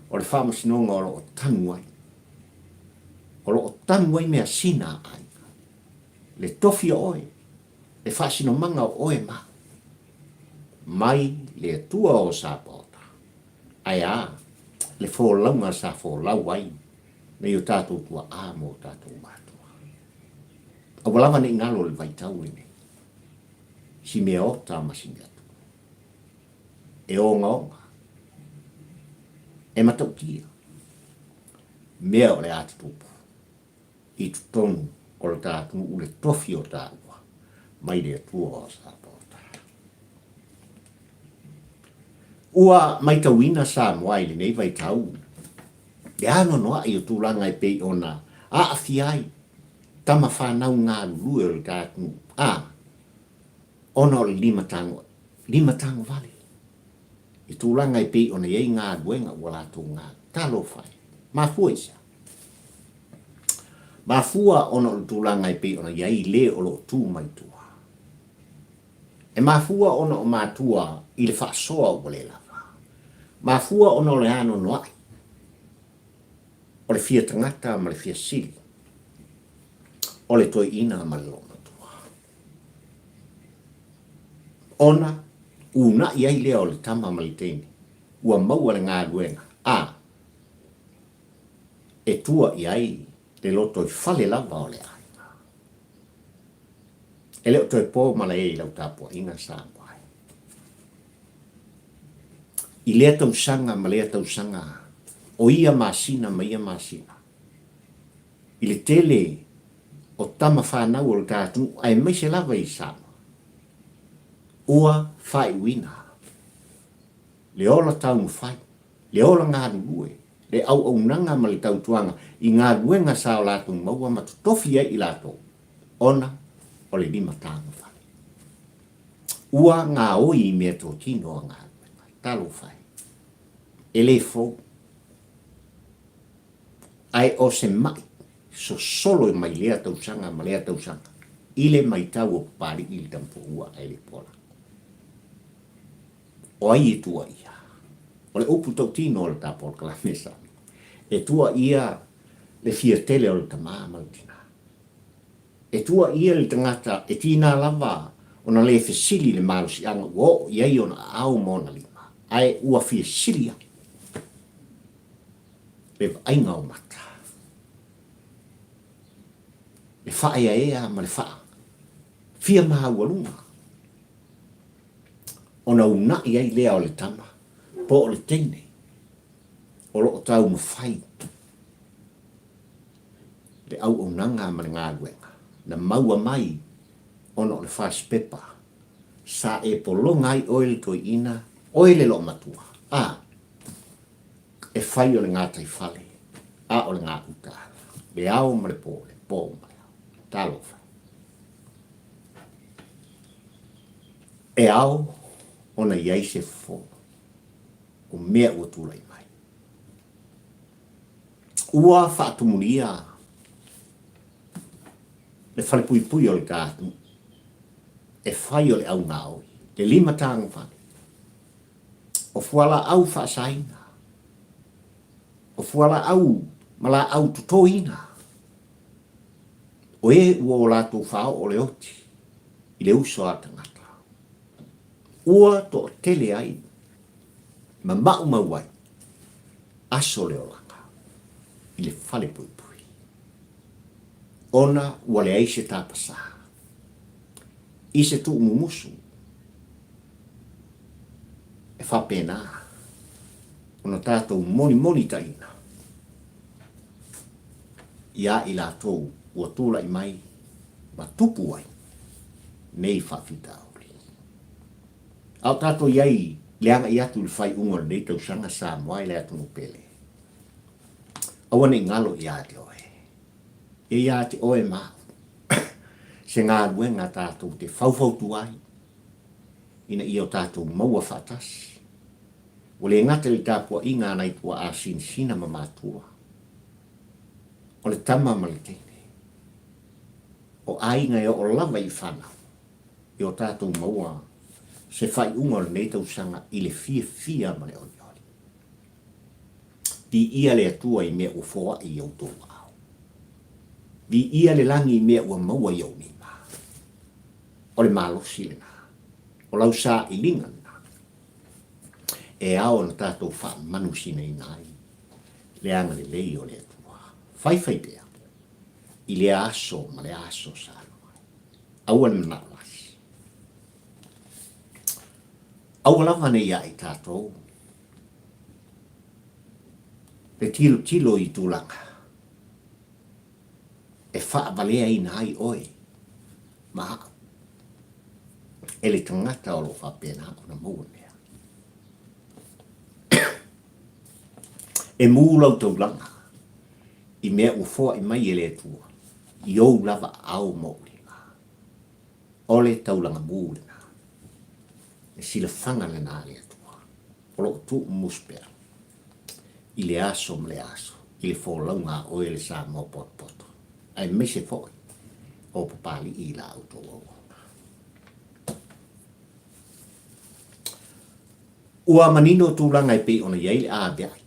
O le wha masinonga o lo tanu ai. O lo tanu ai mea sina ai. Le tofi o oe. Le wha sino manga o oe ma. Mai le atua o sa pota. Ai le fōlaunga sa fōlau ai. Nei o tātou tua mo tātou mātua. Awalawa ne ngalo le vaitau ene. Si mea o tā masini atu. E onga. E matau kia. Mea o le atutupu. I tutonu o le tātou u le tofi o tātua. Mai le atua o sa pota. Ua mai tauina sa moai le nei vaitau. Le ano noa i o tūlanga i pei ona awhiai. Tama whanau ngā lue o le tātou. Ona o le lima tango vale. I tūlanga i pei ona iei ngā luenga ua lātou ngā talo whai. Mafua isa. Mafua ona o le tūlanga i pei ona iei le o lo tū mai tua. E mafua ona o mātua i le whaasoa o le lava. Mafua ona o le ano noai. O le fia tangata ma le fia sili. O le toi ina ma le lona tua. Ona, una iai lea o le tama ma le teini. Ua maua le ngā luenga. E tua iai le loto i fale lava o le aina. E leo toi pō ma le e lau tāpua inga sāpai. I lea tau sanga ma lea tau sanga. O ia masina ma ia masina. I le tele o tama whanau o le tātou ai mai se lava i sama. Ua whai wina. Le ola tau mu whai. Le ola ngā lue. Le au nanga ma le tau tuanga. I ngā luenga sa o lātou maua ma tofi ai i lātou. Ona o le lima tāngu whai. Ua ngā oi i mea tō tino a ngā luenga. Talo whai. Ele fō. Ai o se mai, so solo mai lea tausanga, ma lea tausanga. Ile mai tau o pari ili tampo ua ai le pola. O ai e tua ia. O le upu tau tino o le tapo o le kalamesa. E tua ia le fia tele o le tamaa mautina. E tua ia le tangata e tina lava o na le fesili le maru si anga wo iai o na au mona lima. Ai ua fia silia. Le ainga o mata. Le wha ea ma le wha. Fia maha walunga. Ona una iai lea o le tama. Po o le teine. O lo o tau ma whai. Le au o nanga ma le ngā luenga. Na maua mai. Ona o le wha spepa. Sa e polongai oile toi ina. Oile lo matua. E whai o le ngā tai whale. O le ngā uta. Le au ma le po. Le po ma. Talo whai. E au, ona iai se fō. O mea ua tūlai mai. Ua whaatumuria. Le whale pui pui o le kātu. E whai o le au ngā oi. Le lima tāngu whale. O fuala au whaasaina. O fuala au, mala au tutoina. O e ua o lātou whao o le oti. I le uso a tangata. Ua to tele ai. Ma mau mauai. aso le olanga, i le fale pui pui. Ona ua le aise tāpasa, i se tu umumusu, e whapena, ona tātou moni taina, ia i lātou ua tūla i mai, ma tupu ai, nei whawhita auri. Au tātou iai, leanga i atu le whai unga nei tau sanga sa moai le atu nupele. Awane ngalo i ate oe. E i ate oe maa. Se ngā ruenga tātou te whauwhautu ai. Ina i o tātou maua whatas. O le ngata li tāpua i ngā nei tua a sina ma mātua. O le tama maliteine. O ainga e o lava i whana. I o tātou maua. Se whai unga le nei tau sanga i le fia ma le oi. Di ia le atua i mea ua foa i au tō au. Di ia le langi i mea ua maua i au ni ma. O le malosi le na. O lau sa i linga na. E ao na tātou wha manu sina i nai. Le anga le lei o le atua. Whai pēa. I le aso ma le aso sa anoi. Aua le manawasi. Aua lava ne ia i tātou. Le tilo i tūlanga. E wha valea i nai oe. Maha. E le tangata o lo whapena o na mua mea. E mūlau taulanga. I mea ufoa i mai e le tua. I ou lava au maulinga. Ole taulanga mūlina. E sila whanga le nā le tua. O lo tu muspera. I le aso ma le aso, i le fōlaunga o e le sa mō poto. Ai mese fōi, o papali i la auto o. Ua manino tūlanga i pe ona iei le a beai.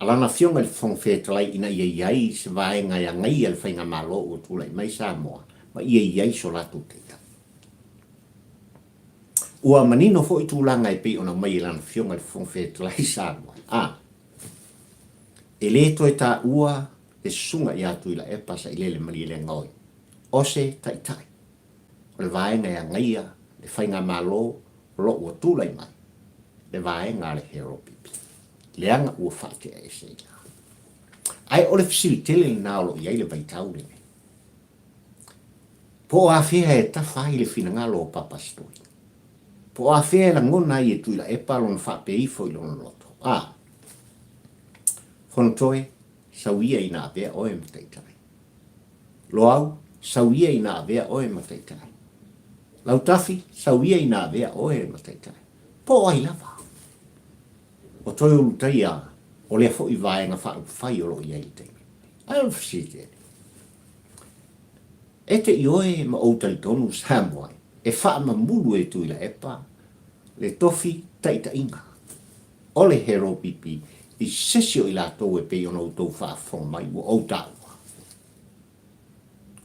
Alana fionga le whongwhetalai ina iei se vaenga ia ngai al whainga malo o tūlai mai sa moa, ma iei so latu teita. Ua manino fo i tūlanga i pe ona mai lana fionga le whongwhetalai sa moa. E le toi tā ua e sunga i atu ila e pasa i lele mali le ngoi. Ose tai. O le vaenga ia ngaia, le whainga malo, lo ua tūlai mai. Le vaenga le hero pipi. Le anga ua whate e se ia. Ai o le fisilitele le naolo i aile vaitau le ne. Po a whea e tawhai le whinangalo o papastoi. Po a whea la ngona i e tuila e palo na whape i fo i lona loto. Whanatoe, sauia i nā vea oe mataitai. Loau, sauia i nā vea oe mataitai. Lautafi, sauia i nā vea oe mataitai. Po ai lava. O toi ulutai a, o lea fo i vaenga whai olo i aitei. Ai o fsite. E te i oe ma outari tonu samoai. E wha ma mulu e tuila epa. Le tofi taita inga. O le hero pipi. I sesio i la tau e pe ono tau whaafong mai o au tāua.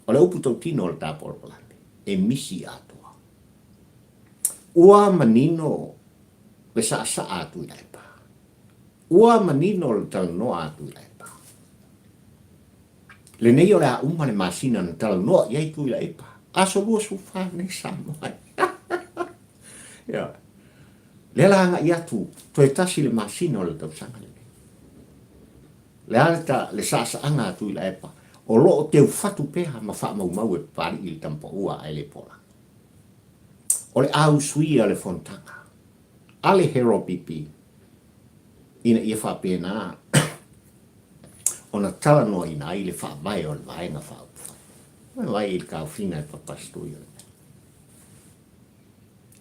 O le upu tau tino o le tāpolo palame. E misi atoa. Ua manino le sa atu i la epa. Ua manino le talanoa atu i la epa. Le nei o le a uma le masina na talanoa i aitu i la epa. Aso lua sufa nei samoai. Le langa i atu, to e tasi le masina o le tau sanga le. Le alta le sasa anga atu i la epa. O lo o teu fatu peha ma wha mau e pari i le tampo ua ai le pola. O le au suia le fontanga. Ale hero pipi. Ina ia wha pena. O na tala noa ina i le wha vai o le vaenga wha upa. Vai i le kau fina e papastu i le.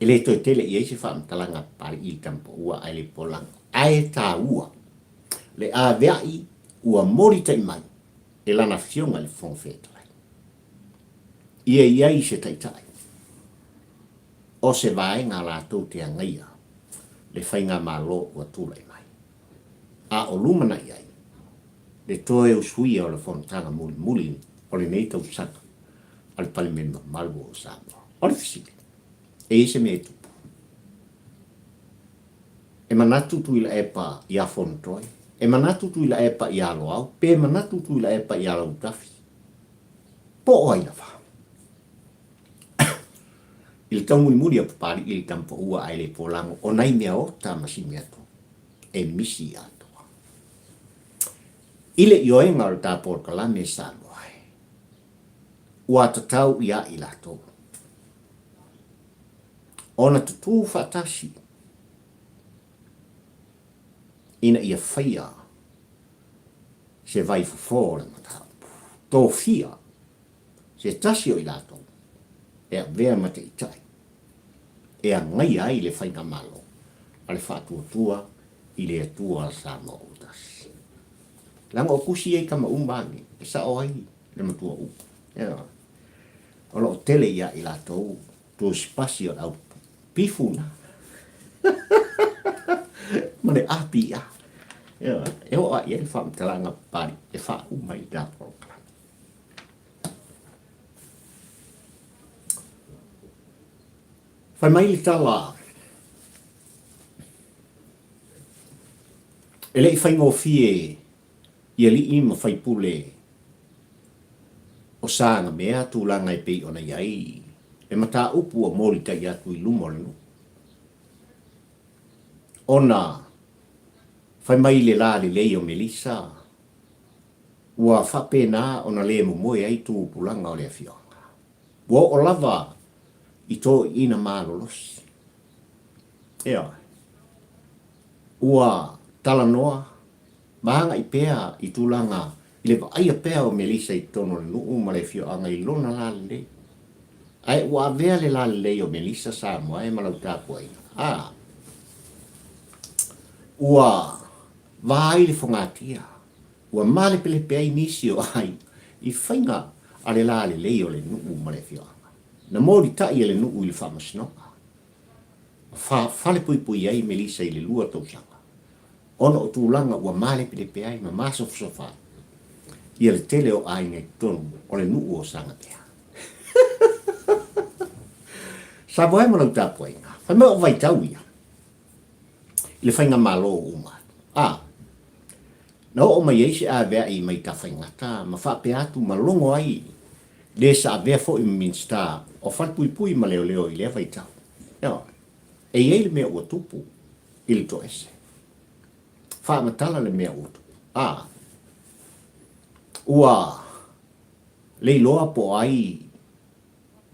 E le toi tele i eise wha mtalanga pari i le tampo ua ai le pola. Ai tā ua. Le a veai ua mori tai mai e lana fionga le whongwhetai. Ia iai se taitai. O se vaenga la tau te angaia le whainga malo ua tūlai mai. A o lumana iai le toe usuia o le fontanga muli o le nei tau saka al palimeno malvo o Samoa. O le fisili. E ise me tupu. e manatu tu ila epa ia fontoi, e manatu tu ila epa ia loau, pe manatu tu ila epa ia lau tafi. Po oi la fa. Il tau muri a papari il tampo ua ai le polango, o nai mea ota masi mea to, e misi atoa. Ile ioenga o ta por kalame sa moai. Ua tatau ia ila to. Ona tutu fatasi. Ina ia faya. Se vai fufore matau. To fia. Se tasi o ila to. E vea mate itai. E a ngai ai le whainga malo. A le whātua tua, i le atua al sa mo utas. Langa o kusi ei kama umbangi, e sa o ai, le matua u. O lo tele ia i la tau, tu spasi o au pifuna. Mane api ia. E o a ia le wha mtalanga pari, e wha umai da program. Whai mai li tala. E lei whai ngō fie ia li ima whai pule o sānga mea tūlanga e pei ona iai. E mata upu o mori tai atu i lumorenu. Ona whai mai le la le lei o Melissa. Ua whapena ona le mo moe ai tū pulanga o le fionga. Ua o lava i tō ina mālolos. Ea. Ua tala noa, mahanga i pēa i tūlanga, i le aia pēa o Melissa i tono le nuu ma le fio anga i lona la le. Ai ua avea le la le o Melissa sa moa e malau tāpua ina. Ua vai le whangatia. Ua male pele pēa i nisi o ai, i whainga a le la le o le nuu ma le fio anga. Na mori tai ele nuu i le whamasinoa. Whale pui pui ai Melissa i le lua tausanga. Ona o tūlanga ua male pile pe ai ma masof sofa. Ia le tele o ai ngai tonu o le nuu o sanga pea. Sa voe ma lau tāpua inga. Whai mea o vai tau ia. I le whainga malo o uma. Na o mai eise a vea i mai ta whaingata ma whape atu ma longo ai. Le sa vea fo i minsta o whalpui pui ma leo leo i le vai tau. E iei le mea ua tupu i le to ese. Whaamatala le mea utu. Ua le loa po ai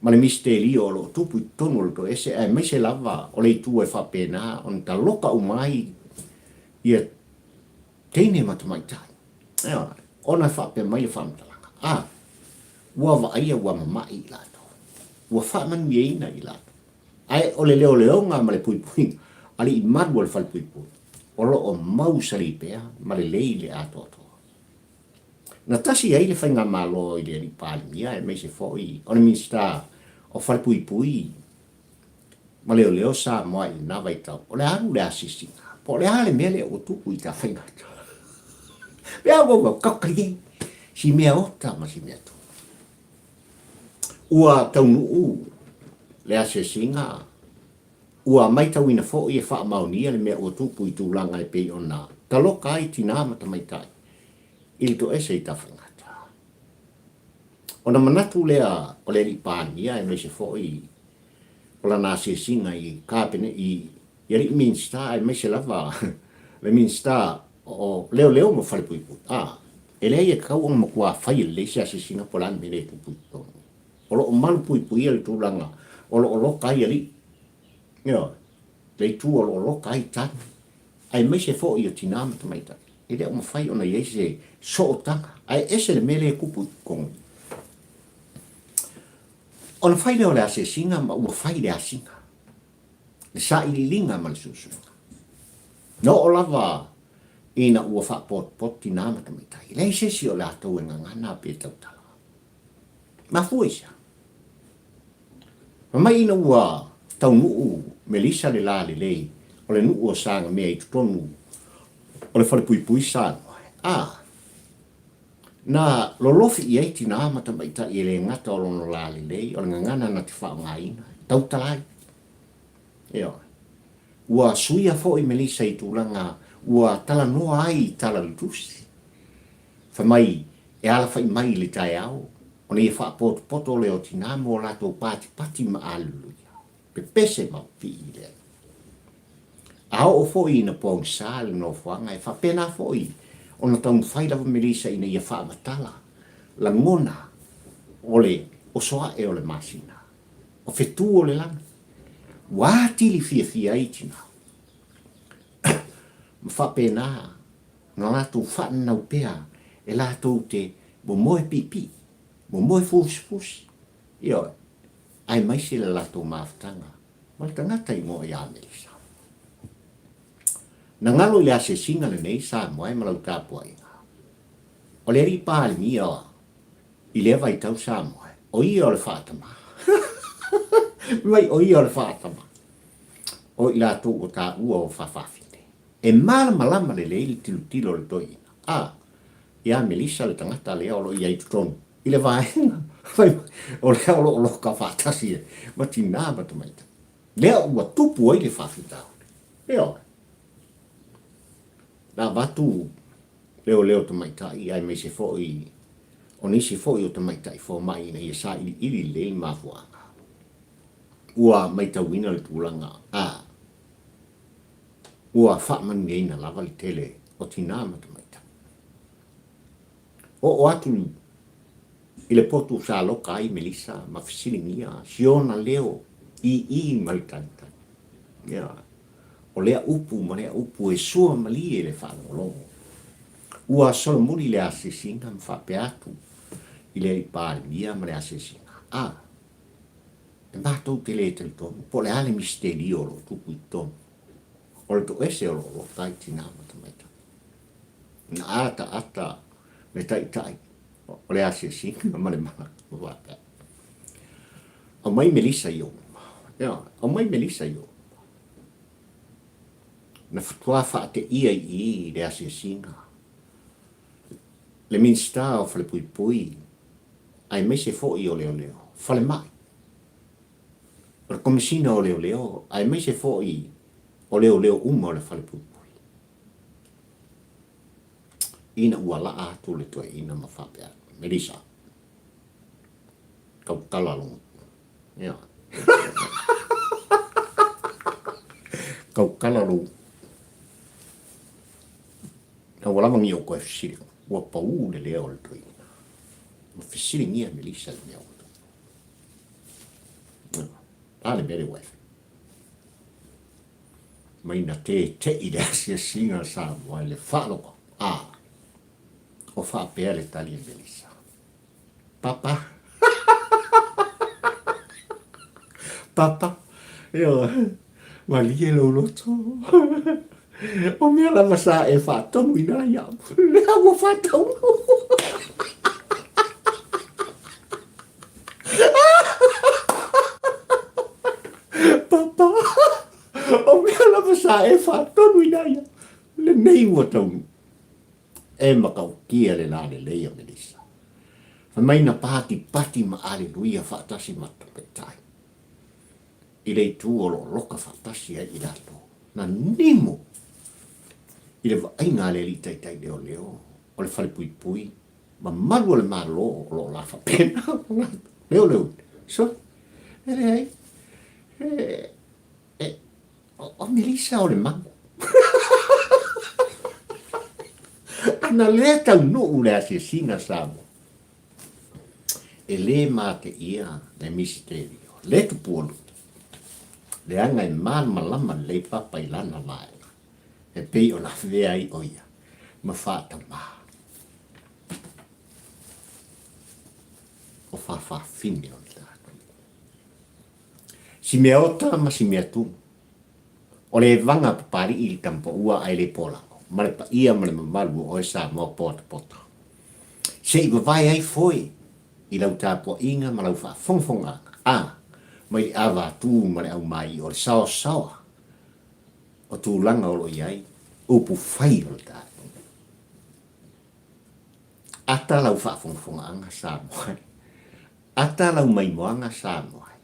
ma le misteri o lo tupu i tonu lo to ese ai mai se lava o le tu e whapena on ta loka umai ia teine matamaitai. Ona whape mai e whaamatalanga. Ua vaia ua mamai i lato. Ua whaamanu i eina i lato. Ai o le leo leonga ma le pui pui. Ali i madu al whal pui pui. O lo o mau sari pea ma le lei le ato ato. Na tasi ai le whainga malo i le ni pāli mia e mei se foi. O le minsta o whal pui pui. Ma leo leo sa moa i na vai tau. O le aru le asisinga. Po le ale mea le o tupu i ta whainga. Pea wau kakari. Si mea ota ma si mea tu. Ua taunu u. Le asisinga. Ua mai tau ina fo i e wha maunia le mea ua tupu i tūlanga e pei ona. Ta loka ai tina mata mai tai. Il to ese i ta whangata. Ona manatu lea o le li pānia e mei se fo i o la nāse singa i kāpene i ri minsta e mei se lava le minsta o leo leo mo whale pui pui. E lea ia kau ang makua whai le se ase singa polan me le tu pui tonu. O lo o malu pui pui le tūlanga o lo o lo kai ali. Le tu o lo o lo kai tani. Ai mei se fo i o tina mata mai tai. E lea o mawhai ona i se so o tanga. Ai ese le mele e kupu kongi. Ona whai leo le ase singa ma ua whai le asinga. Le sa ili linga ma le susunga. No o lava ina ua wha pot tina mata mai tai. Le se si o le atou e ngangana pe tau tala. Ma fuisa. Ma mai ina ua tau nuu Melissa le la le lei. O le nuu o sanga mea i tutonu. O le whare pui pui sāno. Na lolofi i eiti nā mata mai ta i le ngata o lono lale lei, o le ngangana na te whao ngā ina. Tau talai. ua suia fo i melisa i tūlanga, ua tala noa ai tala lutusi. Whamai, e ala whai mai le tai au, o ne e wha poto le o tina mo lato pati ma aluluia. Pe pese ma pi i le. A o fo i na pōng sāle no whanga, e wha pena fo i, o na taun whai lava melisa i na ia wha matala, la ngona, o soa e o le masina, o whetu o le langa. Wātili fia i tina. Ma wha pena, ngā lātou whanau pēa, e lātou te mo moe pipi, mo moe fusi. Io, ai mai se le lātou māwhtanga, ma le tangata i ngoa i Amerisa. Na ngalo le ase singa le nei sa moe malau tāpua inga. O le ri pāle mi oa, i le vai tau sa moe, o i o le whātama. Mai o i o le whātama. O i lātou o tā ua o whawhawhine. E malama le leili tilo le toina. Ia Melissa le tangata lea o lo i ai tutonu. I le vaenga. O lea o lo ka whātasi e. Ma tina ma tamaita. Lea ua tupu ai le whawhitau. Lea na batu leo tamaita i ai me se fo i o nisi fo i o tamaita i fo mai na i sa ili le mafuanga. Ua mai tau ina le tūlanga. Ua whaman ngei na lava le tele o tina ma tamaita. O atu i le potu sa loka ai Melissa ma fisilingia siona leo i maritanta. O lea upu e sua mali e le whanolongo. Ua solomuri le asesinga ma whape atu i le pālimia ma le asesinga. E mātou te le tele tonu, po le ale misterio lo tupu i tonu. O le to ese o lo tai tina ma tamaita. Na ata le tai. O le asesinga ma le mana. O mai Melissa yo. O mai Melissa yo. Na fatua whaate ia i le asesinga. Le minsta o fale pui. Ai me se fo i o leo. Fale mai. O le komisina o leo. Ai me se fo i o leo uma o le fale pui. Ina ua laa atu le tue ina ma whapea. Melissa. Kau kalalong. Kau kalalong. Na wala mangi o koe fisiri. Ua pau le leo le tue ina. Ma fisiri ngia Melissa le mea o tu. Ale mere wefe. Maina te i le asia singa sa mua le whaloko. O whapea le tali e Melissa. Papa. Ma lie lo loto. O mea la masa e whātonu ina ia. Lea mo whātonu. Papa. O mea la masa e whātonu ina ia. Le nei ua taunu. E makau kia le nane leia Melissa. Maina pati ma aleluia whaatasi matapetai. I lei tū o loka whaatasi ai i rato. Na nimo. I le vainga le li taitai leo. O le whale pui. Ma malu le malo o lo la whapena. Leo. So, ele ai. O Melissa o le mango. Ana le tau nuu le ase singa samo. E le mate ia le misterio. Le tupuolu. Le anga e malama le papa i lana mai. E pei o na vea i oia. Ma whata maa. O whawha fine o tātu. Si mea ota ma si mea tu. O le vanga papari i tampo ua ai le pola. Ma le pa ia ma le mamalu o e sa mo pota. Se i vai ai foi. I lau tāpua inga ma lau wha fonfonga. Mai awa tu ma le au mai o le sawa. O tu langa o lo iai. Upu whai o le tātu. Ata lau wha fonfonga anga sa moai. Ata lau mai moanga sa moai.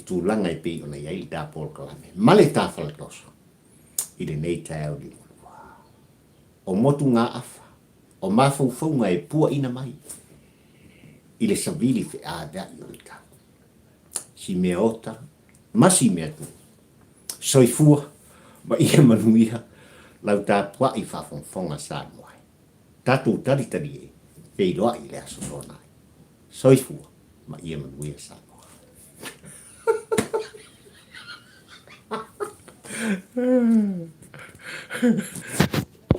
I tu langa I pe ona ia I ta pol kalame. Male ta falatoso. I le nei tau li. O motu ngā afa. O mafau ngai pua ina mai. I le savili fe a da I o le tau. Si mea ota. Masi mea tu. Soifua. Ma ia manuia. Lau ta pua I whafonga sa moai. Tatu tari e. Pei roa I le aso rona. Soifua. Ma ia manuia sa moai.